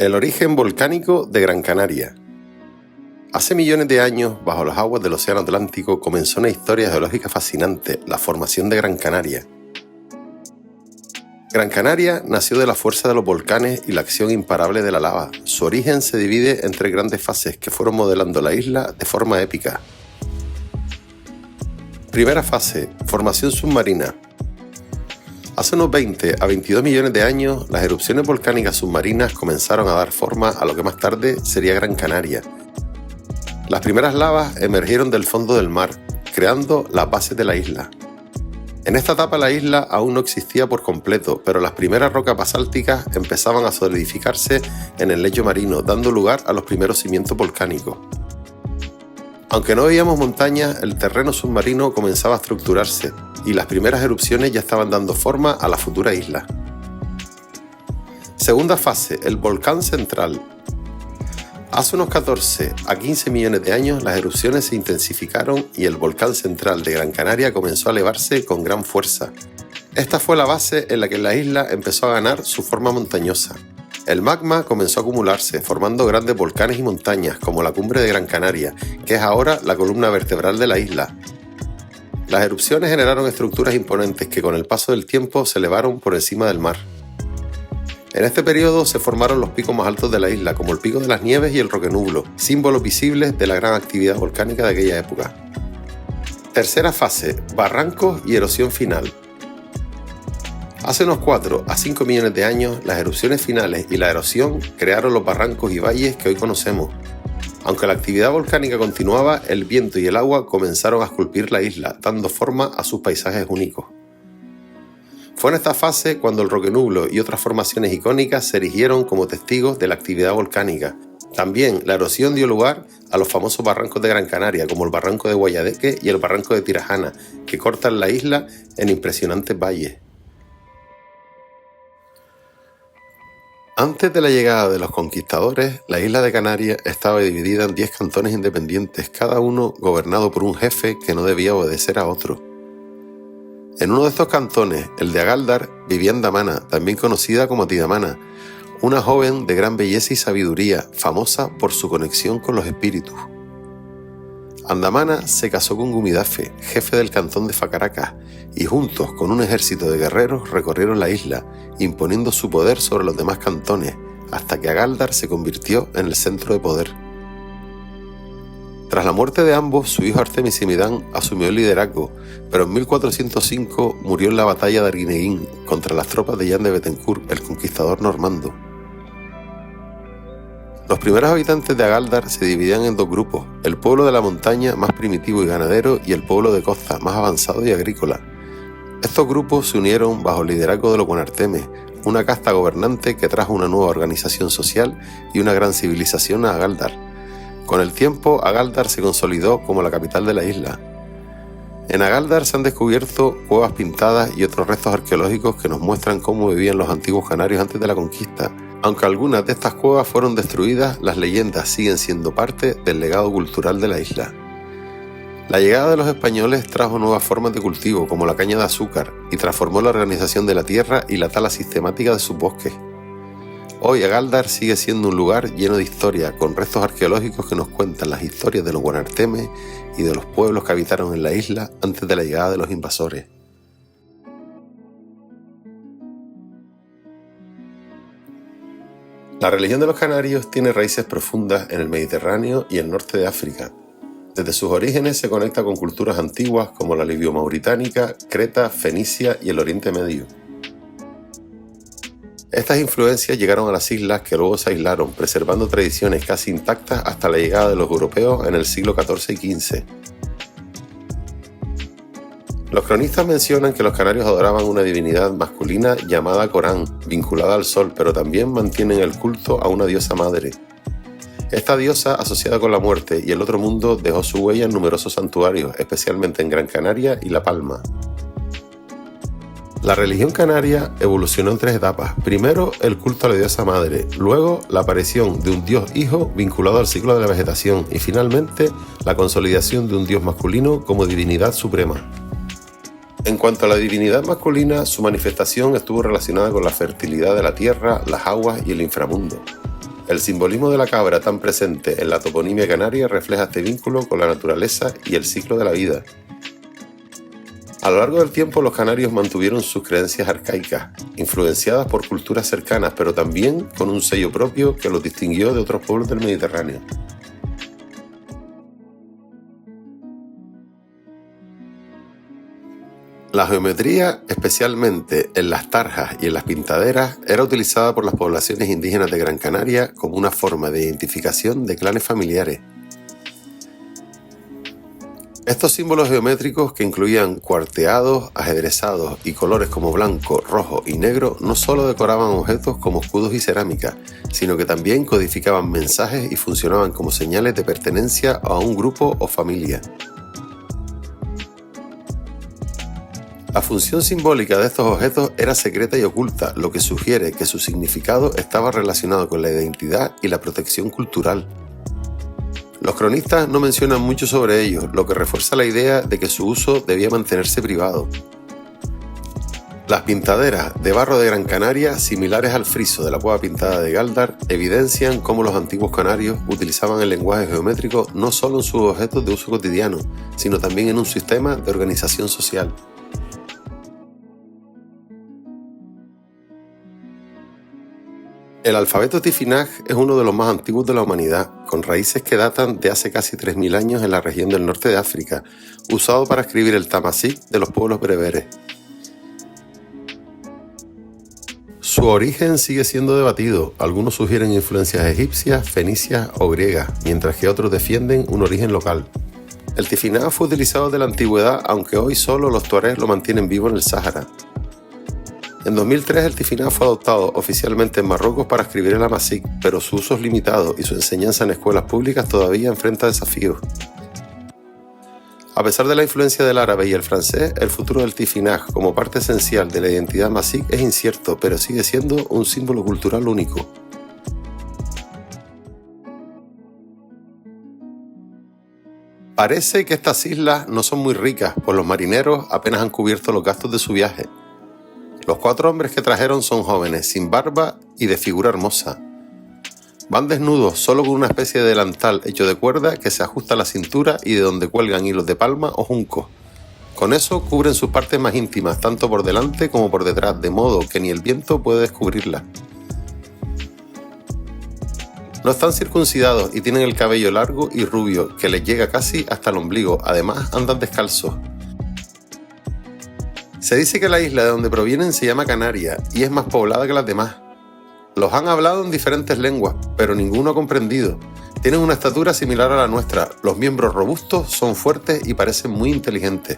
El origen volcánico de Gran Canaria. Hace millones de años, bajo las aguas del Océano Atlántico, comenzó una historia geológica fascinante, la formación de Gran Canaria. Gran Canaria nació de la fuerza de los volcanes y la acción imparable de la lava. Su origen se divide en tres grandes fases que fueron modelando la isla de forma épica. Primera fase, formación submarina. Hace unos 20 a 22 millones de años, las erupciones volcánicas submarinas comenzaron a dar forma a lo que más tarde sería Gran Canaria. Las primeras lavas emergieron del fondo del mar, creando las bases de la isla. En esta etapa la isla aún no existía por completo, pero las primeras rocas basálticas empezaban a solidificarse en el lecho marino, dando lugar a los primeros cimientos volcánicos. Aunque no veíamos montañas, el terreno submarino comenzaba a estructurarse y las primeras erupciones ya estaban dando forma a la futura isla. Segunda fase, el volcán central. Hace unos 14 a 15 millones de años las erupciones se intensificaron y el volcán central de Gran Canaria comenzó a elevarse con gran fuerza. Esta fue la base en la que la isla empezó a ganar su forma montañosa. El magma comenzó a acumularse, formando grandes volcanes y montañas, como la cumbre de Gran Canaria, que es ahora la columna vertebral de la isla. Las erupciones generaron estructuras imponentes que con el paso del tiempo se elevaron por encima del mar. En este periodo se formaron los picos más altos de la isla, como el Pico de las Nieves y el Roquenublo, símbolos visibles de la gran actividad volcánica de aquella época. Tercera fase, barrancos y erosión final. Hace unos 4 a 5 millones de años, las erupciones finales y la erosión crearon los barrancos y valles que hoy conocemos. Aunque la actividad volcánica continuaba, el viento y el agua comenzaron a esculpir la isla, dando forma a sus paisajes únicos. Fue en esta fase cuando el Roquenublo y otras formaciones icónicas se erigieron como testigos de la actividad volcánica. También la erosión dio lugar a los famosos barrancos de Gran Canaria, como el barranco de Guayadeque y el barranco de Tirajana, que cortan la isla en impresionantes valles. Antes de la llegada de los conquistadores, la isla de Canarias estaba dividida en 10 cantones independientes, cada uno gobernado por un jefe que no debía obedecer a otro. En uno de estos cantones, el de Agaldar, vivía Andamana, también conocida como Tidamana, una joven de gran belleza y sabiduría, famosa por su conexión con los espíritus. Andamana se casó con Gumidafe, jefe del cantón de Facaracas, y juntos con un ejército de guerreros recorrieron la isla, imponiendo su poder sobre los demás cantones, hasta que Agaldar se convirtió en el centro de poder. Tras la muerte de ambos, su hijo Artemisimidán asumió el liderazgo, pero en 1405 murió en la batalla de Arguineguín contra las tropas de Jean de Bethencourt, el conquistador normando. Los primeros habitantes de Agaldar se dividían en dos grupos, el pueblo de la montaña, más primitivo y ganadero, y el pueblo de costa, más avanzado y agrícola. Estos grupos se unieron bajo el liderazgo de los Guanartemes, una casta gobernante que trajo una nueva organización social y una gran civilización a Agaldar. Con el tiempo, Agaldar se consolidó como la capital de la isla. En Agaldar se han descubierto cuevas pintadas y otros restos arqueológicos que nos muestran cómo vivían los antiguos canarios antes de la conquista. Aunque algunas de estas cuevas fueron destruidas, las leyendas siguen siendo parte del legado cultural de la isla. La llegada de los españoles trajo nuevas formas de cultivo, como la caña de azúcar, y transformó la organización de la tierra y la tala sistemática de sus bosques. Hoy Agaldar sigue siendo un lugar lleno de historia, con restos arqueológicos que nos cuentan las historias de los Guanartemes y de los pueblos que habitaron en la isla antes de la llegada de los invasores. La religión de los canarios tiene raíces profundas en el Mediterráneo y el norte de África. Desde sus orígenes se conecta con culturas antiguas como la libio-mauritánica, Creta, Fenicia y el Oriente Medio. Estas influencias llegaron a las islas que luego se aislaron, preservando tradiciones casi intactas hasta la llegada de los europeos en el siglo XIV y XV. Los cronistas mencionan que los canarios adoraban una divinidad masculina llamada Corán, vinculada al sol, pero también mantienen el culto a una diosa madre. Esta diosa, asociada con la muerte y el otro mundo, dejó su huella en numerosos santuarios, especialmente en Gran Canaria y La Palma. La religión canaria evolucionó en 3 etapas. Primero, el culto a la diosa madre, luego la aparición de un dios hijo vinculado al ciclo de la vegetación y finalmente la consolidación de un dios masculino como divinidad suprema. En cuanto a la divinidad masculina, su manifestación estuvo relacionada con la fertilidad de la tierra, las aguas y el inframundo. El simbolismo de la cabra tan presente en la toponimia canaria refleja este vínculo con la naturaleza y el ciclo de la vida. A lo largo del tiempo los canarios mantuvieron sus creencias arcaicas, influenciadas por culturas cercanas, pero también con un sello propio que los distinguió de otros pueblos del Mediterráneo. La geometría, especialmente en las tarjas y en las pintaderas, era utilizada por las poblaciones indígenas de Gran Canaria como una forma de identificación de clanes familiares. Estos símbolos geométricos, que incluían cuarteados, ajedrezados y colores como blanco, rojo y negro, no solo decoraban objetos como escudos y cerámica, sino que también codificaban mensajes y funcionaban como señales de pertenencia a un grupo o familia. La función simbólica de estos objetos era secreta y oculta, lo que sugiere que su significado estaba relacionado con la identidad y la protección cultural. Los cronistas no mencionan mucho sobre ellos, lo que refuerza la idea de que su uso debía mantenerse privado. Las pintaderas de barro de Gran Canaria, similares al friso de la cueva pintada de Gáldar, evidencian cómo los antiguos canarios utilizaban el lenguaje geométrico no solo en sus objetos de uso cotidiano, sino también en un sistema de organización social. El alfabeto Tifinagh es uno de los más antiguos de la humanidad, con raíces que datan de hace casi 3000 años en la región del norte de África, usado para escribir el tamasig de los pueblos bereberes. Su origen sigue siendo debatido, algunos sugieren influencias egipcias, fenicias o griegas, mientras que otros defienden un origen local. El Tifinagh fue utilizado desde la antigüedad, aunque hoy solo los tuaregs lo mantienen vivo en el Sáhara. En 2003 el Tifinagh fue adoptado oficialmente en Marruecos para escribir el amasig, pero su uso es limitado y su enseñanza en escuelas públicas todavía enfrenta desafíos. A pesar de la influencia del árabe y el francés, el futuro del Tifinagh como parte esencial de la identidad amasig es incierto, pero sigue siendo un símbolo cultural único. Parece que estas islas no son muy ricas, pues los marineros apenas han cubierto los gastos de su viaje. Los 4 hombres que trajeron son jóvenes, sin barba y de figura hermosa. Van desnudos, solo con una especie de delantal hecho de cuerda que se ajusta a la cintura y de donde cuelgan hilos de palma o juncos. Con eso cubren sus partes más íntimas, tanto por delante como por detrás, de modo que ni el viento puede descubrirlas. No están circuncidados y tienen el cabello largo y rubio, que les llega casi hasta el ombligo. Además, andan descalzos. Se dice que la isla de donde provienen se llama Canaria y es más poblada que las demás. Los han hablado en diferentes lenguas, pero ninguno ha comprendido. Tienen una estatura similar a la nuestra, los miembros robustos, son fuertes y parecen muy inteligentes.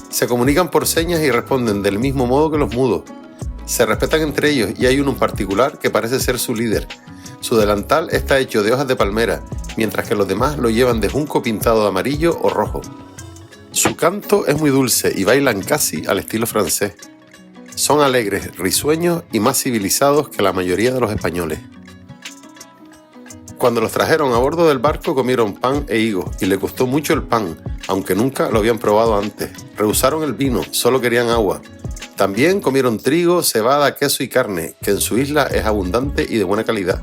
Se comunican por señas y responden del mismo modo que los mudos. Se respetan entre ellos y hay uno en particular que parece ser su líder. Su delantal está hecho de hojas de palmera, mientras que los demás lo llevan de junco pintado de amarillo o rojo. Su canto es muy dulce y bailan casi al estilo francés. Son alegres, risueños y más civilizados que la mayoría de los españoles. Cuando los trajeron a bordo del barco comieron pan e higos y les gustó mucho el pan, aunque nunca lo habían probado antes. Rehusaron el vino, solo querían agua. También comieron trigo, cebada, queso y carne, que en su isla es abundante y de buena calidad.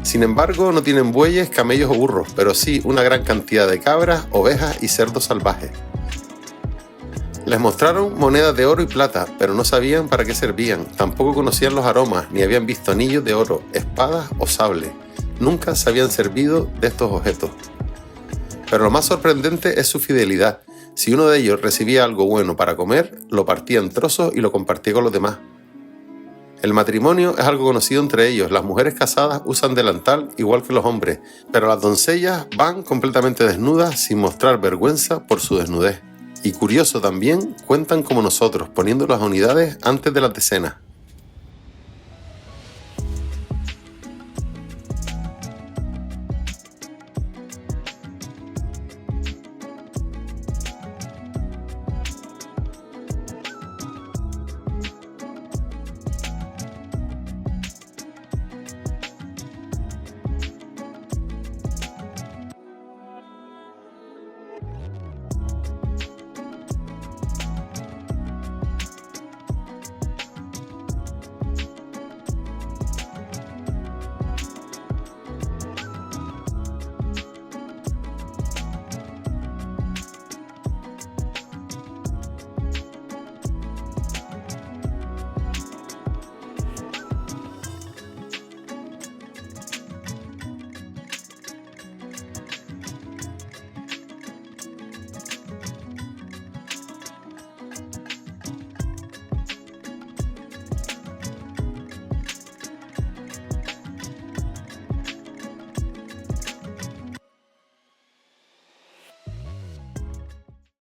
Sin embargo, no tienen bueyes, camellos o burros, pero sí una gran cantidad de cabras, ovejas y cerdos salvajes. Les mostraron monedas de oro y plata, pero no sabían para qué servían, tampoco conocían los aromas, ni habían visto anillos de oro, espadas o sables. Nunca se habían servido de estos objetos. Pero lo más sorprendente es su fidelidad. Si uno de ellos recibía algo bueno para comer, lo partía en trozos y lo compartía con los demás. El matrimonio es algo conocido entre ellos. Las mujeres casadas usan delantal igual que los hombres, pero las doncellas van completamente desnudas sin mostrar vergüenza por su desnudez. Y curioso también, cuentan como nosotros, poniendo las unidades antes de las decenas.